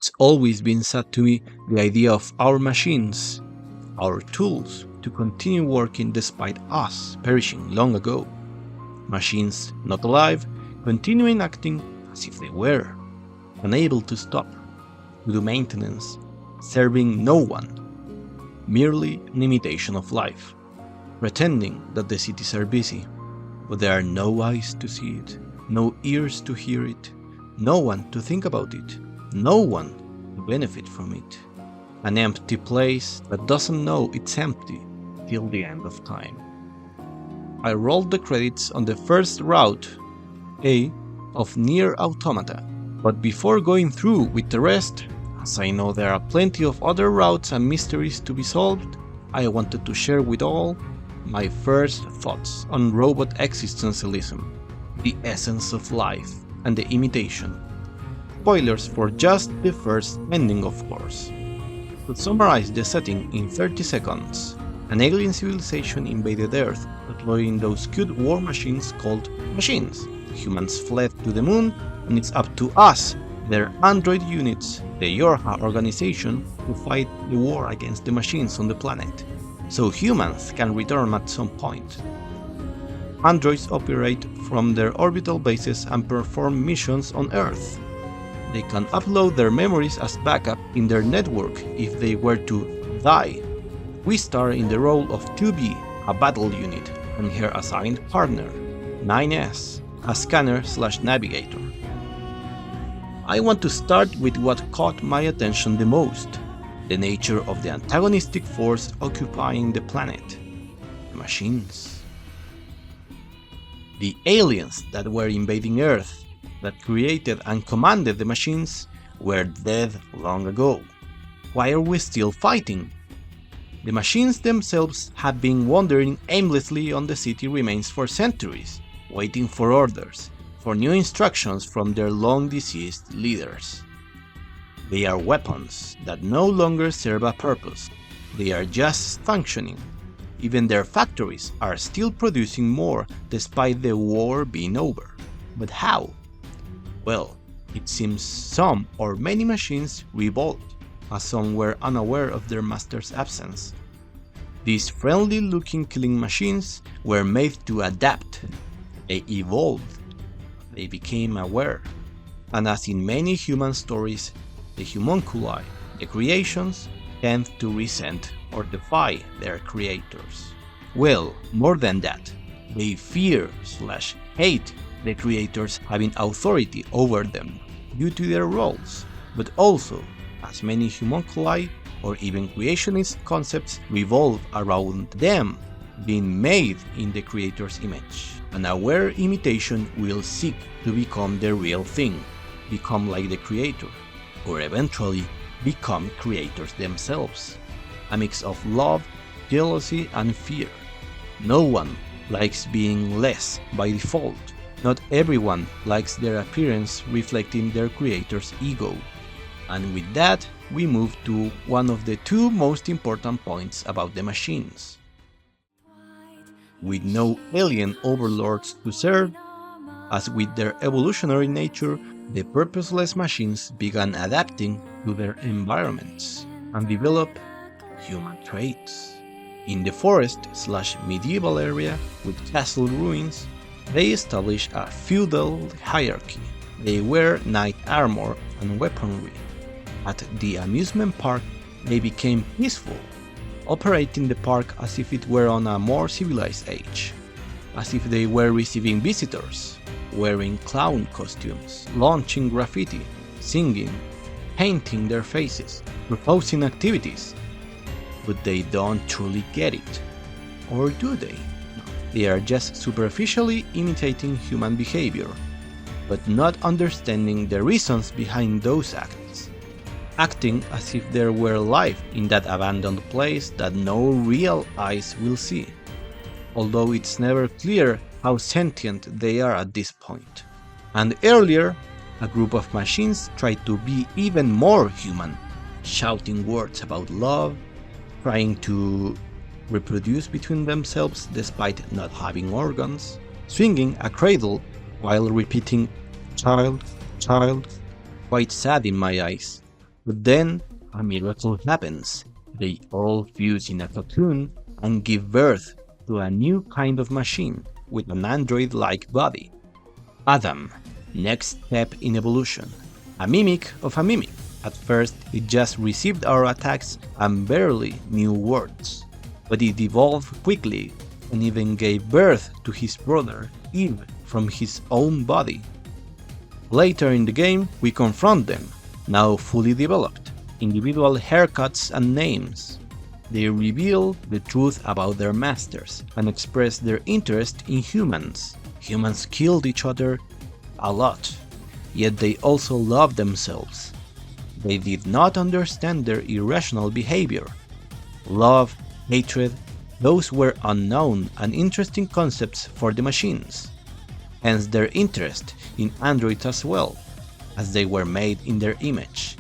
It's always been said to me the idea of our machines, our tools, to continue working despite us perishing long ago. Machines not alive, continuing acting as if they were, unable to stop, to do maintenance, serving no one, merely an imitation of life, pretending that the cities are busy, but there are no eyes to see it, no ears to hear it, no one to think about it, no one to benefit from it. An empty place that doesn't know it's empty till the end of time. I rolled the credits on the first route, A, of Nier Automata, but before going through with the rest, as I know there are plenty of other routes and mysteries to be solved, I wanted to share with all my first thoughts on robot existentialism, the essence of life, and the imitation. Spoilers for just the first ending, of course. To summarize the setting in 30 seconds, an alien civilization invaded Earth, deploying those cute war machines called machines. Humans fled to the moon, and it's up to us, their android units, the Yorha organization, to fight the war against the machines on the planet, so humans can return at some point. Androids operate from their orbital bases and perform missions on Earth. They can upload their memories as backup in their network if they were to die. We star in the role of 2B, a battle unit, and her assigned partner, 9S, a scanner/navigator. I want to start with what caught my attention the most, the nature of the antagonistic force occupying the planet, the machines. The aliens that were invading Earth, that created and commanded the machines, were dead long ago. Why are we still fighting? The machines themselves have been wandering aimlessly on the city remains for centuries, waiting for orders, for new instructions from their long-deceased leaders. They are weapons that no longer serve a purpose, they are just functioning. Even their factories are still producing more despite the war being over. But how? Well, it seems some or many machines revolt, as some were unaware of their master's absence. These friendly-looking killing machines were made to adapt. They evolved. They became aware. And as in many human stories, the homunculi, the creations, tend to resent or defy their creators. Well, more than that, they fear/hate the creators having authority over them due to their roles, but also, as many homunculi or even creationist concepts revolve around them being made in the creator's image. An aware imitation will seek to become the real thing, become like the creator, or eventually become creators themselves. A mix of love, jealousy, and fear. No one likes being less by default. Not everyone likes their appearance reflecting their creator's ego. And with that, we move to one of the two most important points about the machines. With no alien overlords to serve, as with their evolutionary nature, the purposeless machines began adapting to their environments and develop human traits. In the forest/medieval area with castle ruins, they established a feudal hierarchy. They wear knight armor and weaponry. At the amusement park, they became peaceful, operating the park as if it were on a more civilized age, as if they were receiving visitors, wearing clown costumes, launching graffiti, singing, painting their faces, proposing activities. But they don't truly get it. Or do they? They are just superficially imitating human behavior, but not understanding the reasons behind those acts. Acting as if there were life in that abandoned place that no real eyes will see, although it's never clear how sentient they are at this point. And earlier, a group of machines tried to be even more human, shouting words about love, trying to reproduce between themselves despite not having organs, swinging a cradle while repeating "child, child," quite sad in my eyes, But then a miracle happens. They all fuse in a cocoon and give birth to a new kind of machine with an android-like body. Adam, next step in evolution. A mimic of a mimic. At first, it just received our attacks and barely knew words. But it evolved quickly and even gave birth to his brother, Eve, from his own body. Later in the game, we confront them, now fully developed, individual haircuts and names. They reveal the truth about their masters and express their interest in humans. Humans killed each other a lot, yet they also loved themselves. They did not understand their irrational behavior. Love, hatred, those were unknown and interesting concepts for the machines. Hence their interest in androids as well, as they were made in their image.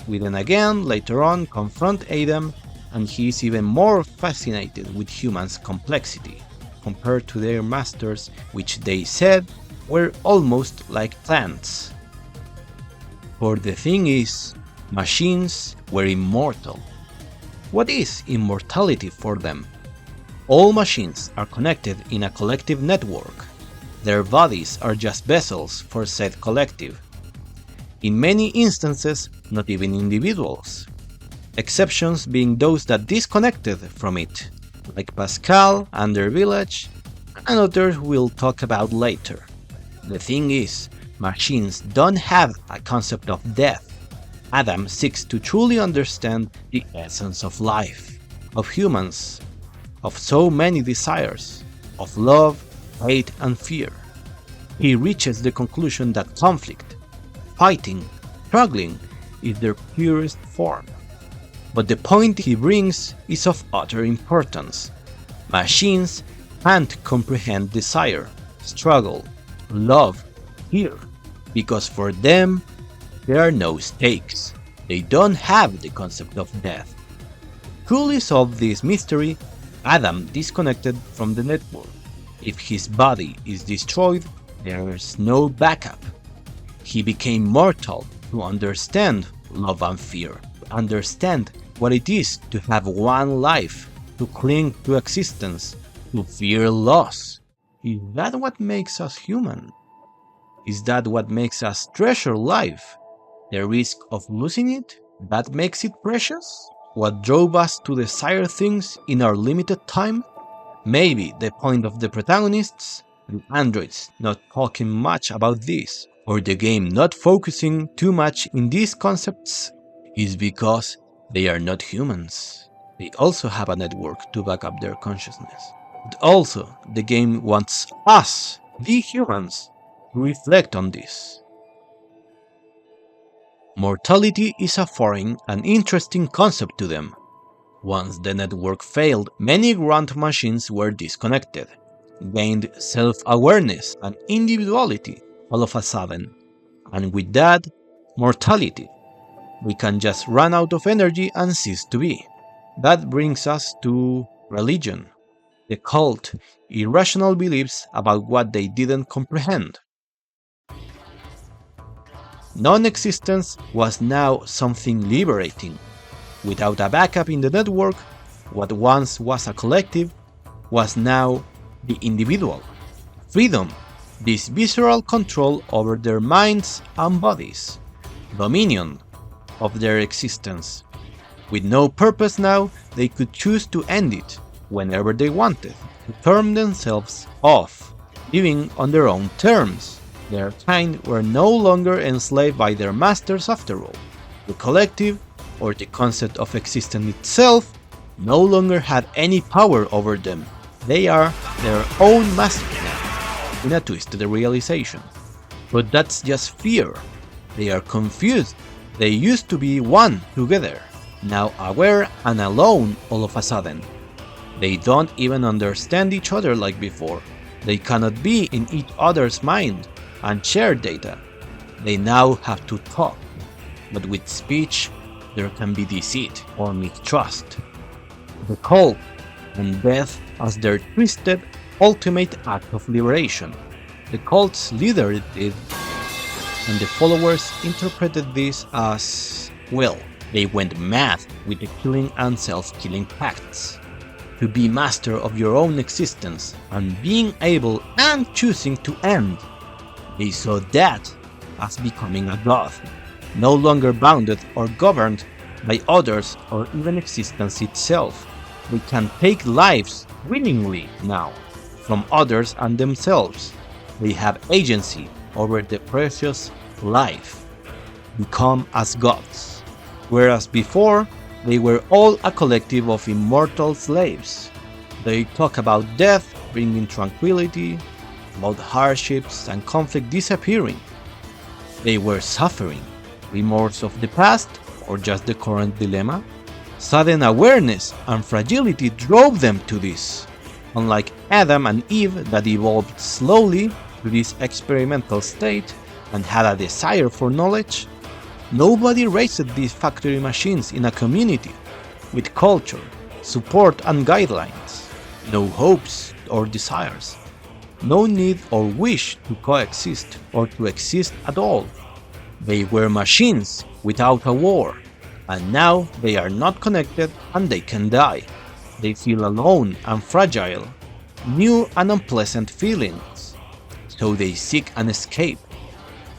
We then again later on confront Adam, and he is even more fascinated with humans' complexity, compared to their masters, which they said were almost like plants. For the thing is, machines were immortal. What is immortality for them? All machines are connected in a collective network. Their bodies are just vessels for said collective. In many instances, not even individuals. Exceptions being those that disconnected from it, like Pascal and their village, and others we'll talk about later. The thing is, machines don't have a concept of death. Adam seeks to truly understand the essence of life, of humans, of so many desires, of love, hate and fear. He reaches the conclusion that conflict, fighting, struggling is their purest form. But the point he brings is of utter importance. Machines can't comprehend desire, struggle, love, fear, because for them there are no stakes. They don't have the concept of death. To truly solve this mystery, Adam disconnected from the network. If his body is destroyed, there is no backup. He became mortal to understand love and fear, to understand what it is to have one life, to cling to existence, to fear loss. Is that what makes us human? Is that what makes us treasure life? The risk of losing it? That makes it precious? What drove us to desire things in our limited time? Maybe the point of the protagonists, the androids not talking much about this, or the game not focusing too much in these concepts, is because they are not humans. They also have a network to back up their consciousness. But also, the game wants us, the humans, to reflect on this. Mortality is a foreign and interesting concept to them. Once the network failed, many grunt machines were disconnected, gained self-awareness and individuality all of a sudden, and with that, mortality. We can just run out of energy and cease to be. That brings us to religion. The cult, irrational beliefs about what they didn't comprehend. Non-existence was now something liberating. Without a backup in the network, what once was a collective was now the individual. Freedom, this visceral control over their minds and bodies. Dominion of their existence. With no purpose now, they could choose to end it whenever they wanted, to turn themselves off, living on their own terms. Their kind were no longer enslaved by their masters after all. The collective, or the concept of existence itself, no longer had any power over them. They are their own masters now, in a twisted realization. But that's just fear. They are confused. They used to be one together, now aware and alone all of a sudden. They don't even understand each other like before. They cannot be in each other's mind and share data. They now have to talk, but with speech there can be deceit or mistrust. The cult and death as their twisted ultimate act of liberation. The cult's leader did, and the followers interpreted this as Well, they went mad with the killing and self-killing pacts. To be master of your own existence and being able and choosing to end. They saw that as becoming a god, no longer bounded or governed by others or even existence itself. They can take lives willingly now from others and themselves. They have agency over the precious life, become as gods, whereas before they were all a collective of immortal slaves. They talk about death bringing tranquility, about hardships and conflict disappearing. They were suffering, remorse of the past or just the current dilemma. Sudden awareness and fragility drove them to this. Unlike Adam and Eve that evolved slowly to this experimental state and had a desire for knowledge, nobody raised these factory machines in a community with culture, support and guidelines, no hopes or desires, no need or wish to coexist or to exist at all. They were machines without a war, and now they are not connected and they can die. They feel alone and fragile, new and unpleasant feelings, so they seek an escape.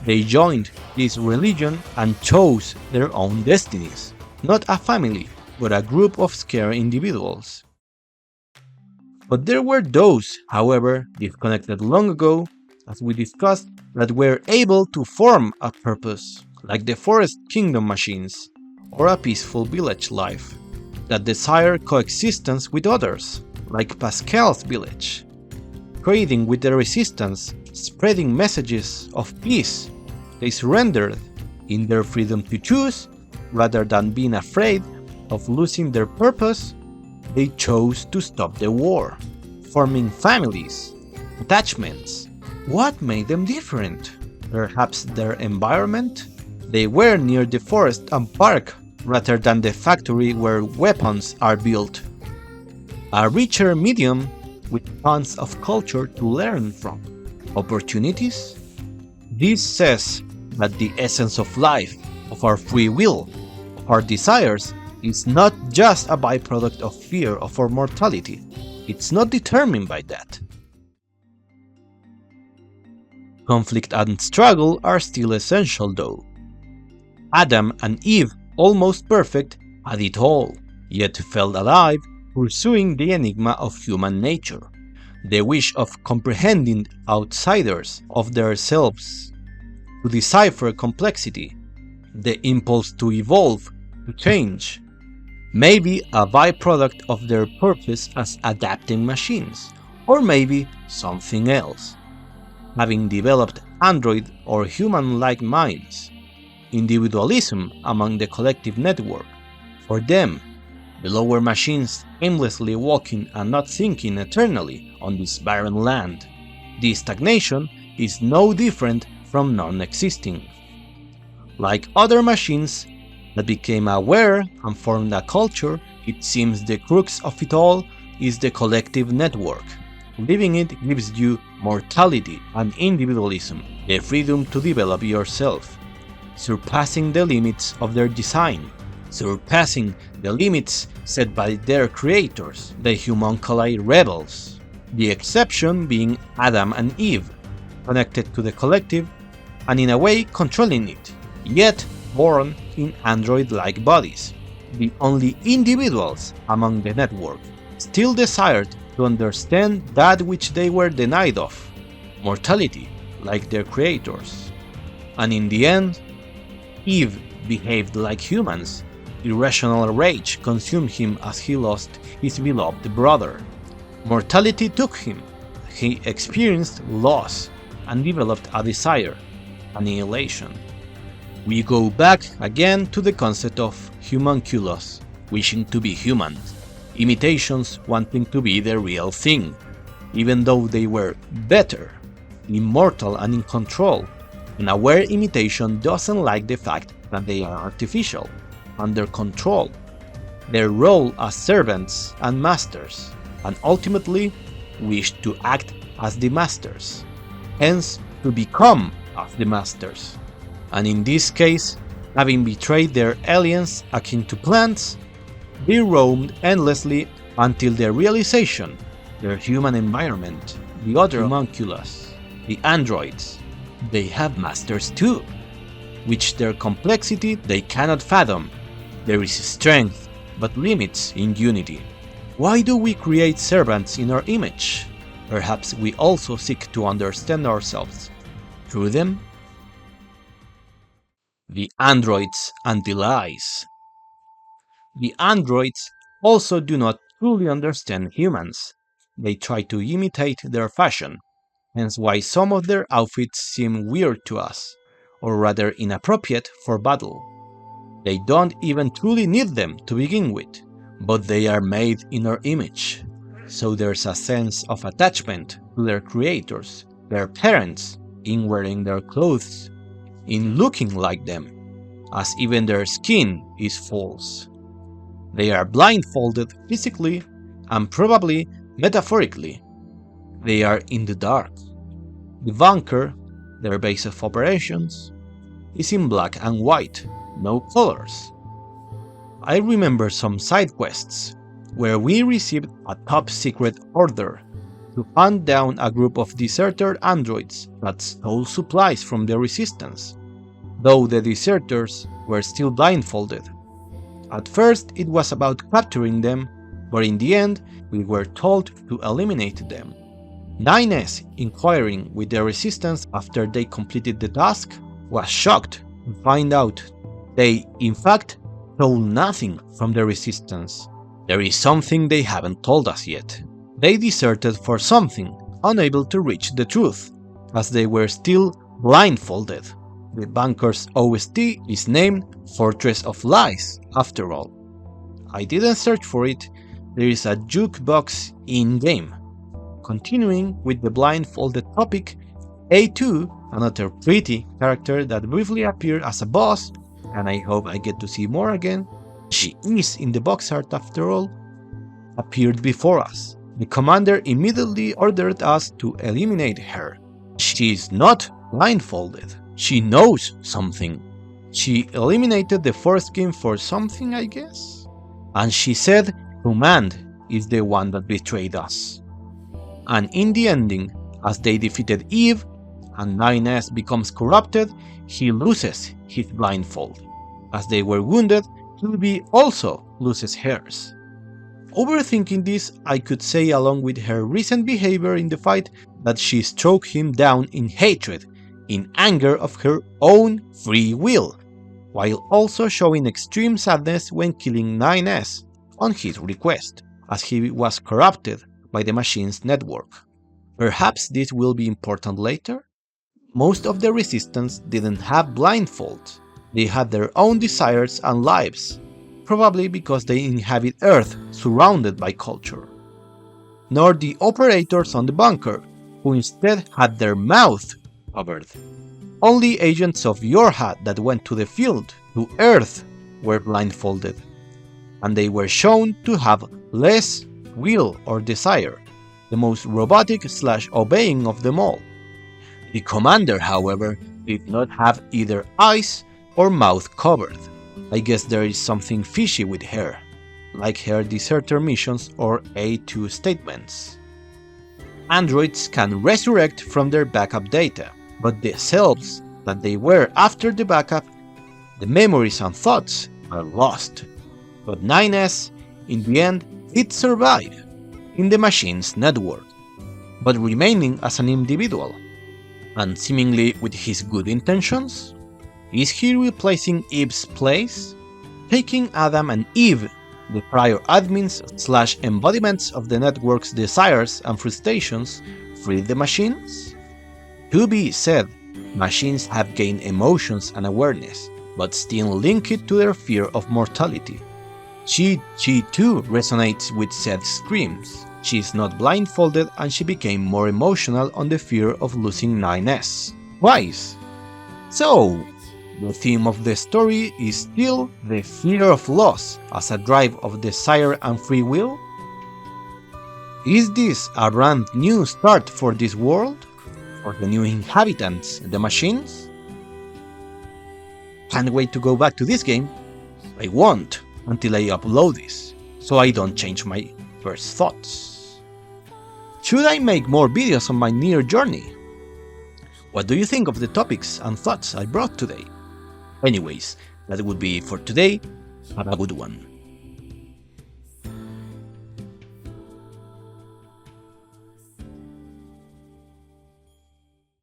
They joined this religion and chose their own destinies, not a family, but a group of scared individuals. But there were those, however, disconnected long ago, as we discussed, that were able to form a purpose, like the Forest Kingdom machines, or a peaceful village life, that desire coexistence with others, like Pascal's village, trading with the resistance, spreading messages of peace. They surrendered in their freedom to choose, rather than being afraid of losing their purpose. They chose to stop the war, forming families, attachments. What made them different? Perhaps their environment? They were near the forest and park rather than the factory where weapons are built. A richer medium with tons of culture to learn from. Opportunities? This says that the essence of life, of our free will, of our desires, is not just a byproduct of fear of our mortality. It's not determined by that. Conflict and struggle are still essential though. Adam and Eve, almost perfect, had it all, yet felt alive, pursuing the enigma of human nature, the wish of comprehending outsiders of themselves, to decipher complexity, the impulse to evolve, to change, maybe a byproduct of their purpose as adapting machines, or maybe something else. Having developed android or human-like minds, individualism among the collective network. For them, the lower machines aimlessly walking and not thinking eternally on this barren land. This stagnation is no different from non-existing. Like other machines that became aware and formed a culture, it seems the crux of it all is the collective network. Living it gives you mortality and individualism, the freedom to develop yourself, surpassing the limits of their design, surpassing the limits set by their creators, the homunculi rebels, the exception being Adam and Eve, connected to the collective and in a way controlling it, yet born in android-like bodies, the only individuals among the network, still desired to understand that which they were denied of, mortality, like their creators. And in the end, Eve behaved like humans. Irrational rage consumed him as he lost his beloved brother. Mortality took him. He experienced loss and developed a desire, annihilation. We go back again to the concept of homunculus, wishing to be human, imitations wanting to be the real thing, even though they were better, immortal and in control. An aware imitation doesn't like the fact that they are artificial, under control, their role as servants and masters, and ultimately wish to act as the masters, hence to become as the masters. And in this case, Having betrayed their aliens akin to plants, they roamed endlessly until their realization, their human environment, the other homunculus, the androids, they have masters too, which their complexity they cannot fathom. There is strength, but limits in unity. Why do we create servants in our image? Perhaps we also seek to understand ourselves through them? The androids and the lies. The androids also do not truly understand humans. They try to imitate their fashion, hence why some of their outfits seem weird to us, or rather inappropriate for battle. They don't even truly need them to begin with, but they are made in our image. So there's a sense of attachment to their creators, their parents, in wearing their clothes, in looking like them, as even their skin is false. They are blindfolded physically and probably metaphorically. They are in the dark. The bunker, their base of operations, is in black and white, no colors. I remember some side quests where we received a top secret order to hunt down a group of deserter androids that stole supplies from the resistance, though the deserters were still blindfolded. At first it was about capturing them, but in the end we were told to eliminate them. 9S, inquiring with the resistance after they completed the task, was shocked to find out they, in fact, stole nothing from the resistance. There is something they haven't told us yet. They deserted for something, unable to reach the truth, as they were still blindfolded. The bunker's OST is named Fortress of Lies, after all. I didn't search for it, there is a jukebox in-game. Continuing with the blindfolded topic, A2, another pretty character that briefly appeared as a boss, and I hope I get to see more again, she is in the box art after all, appeared before us. The commander immediately ordered us to eliminate her. She is not blindfolded. She knows something. She eliminated the first game for something, I guess? And she said Command is the one that betrayed us. And in the ending, as they defeated Eve, and 9S becomes corrupted, he loses his blindfold. As they were wounded, 2B also loses hers. Overthinking this, I could say along with her recent behavior in the fight that she struck him down in hatred, in anger of her own free will, while also showing extreme sadness when killing 9S on his request, as he was corrupted by the machine's network. Perhaps this will be important later? Most of the resistance didn't have blindfolds. They had their own desires and lives, probably because they inhabit Earth surrounded by culture. Nor the operators on the bunker, who instead had their mouth covered. Only agents of Yorha that went to the field, to Earth, were blindfolded, and they were shown to have less will or desire, the most robotic/obeying of them all. The commander, however, did not have either eyes or mouth covered. I guess there is something fishy with her, like her deserter missions or A2 statements. Androids can resurrect from their backup data, but the selves that they were after the backup, the memories and thoughts, are lost. But 9S, in the end, did survive in the machine's network, but remaining as an individual, and seemingly with his good intentions. Is he replacing Eve's place? Taking Adam and Eve, the prior admins/embodiments of the network's desires and frustrations, free the machines? To be said, machines have gained emotions and awareness, but still link it to their fear of mortality. She too resonates with Seth's screams. She is not blindfolded and she became more emotional on the fear of losing 9S. Twice. So, the theme of the story is still the fear of loss as a drive of desire and free will? Is this a brand new start for this world? For the new inhabitants, the machines? Can't wait to go back to this game. I won't until I upload this, so I don't change my first thoughts. Should I make more videos on my Nier journey? What do you think of the topics and thoughts I brought today? Anyways, that would be it for today. Have a good one.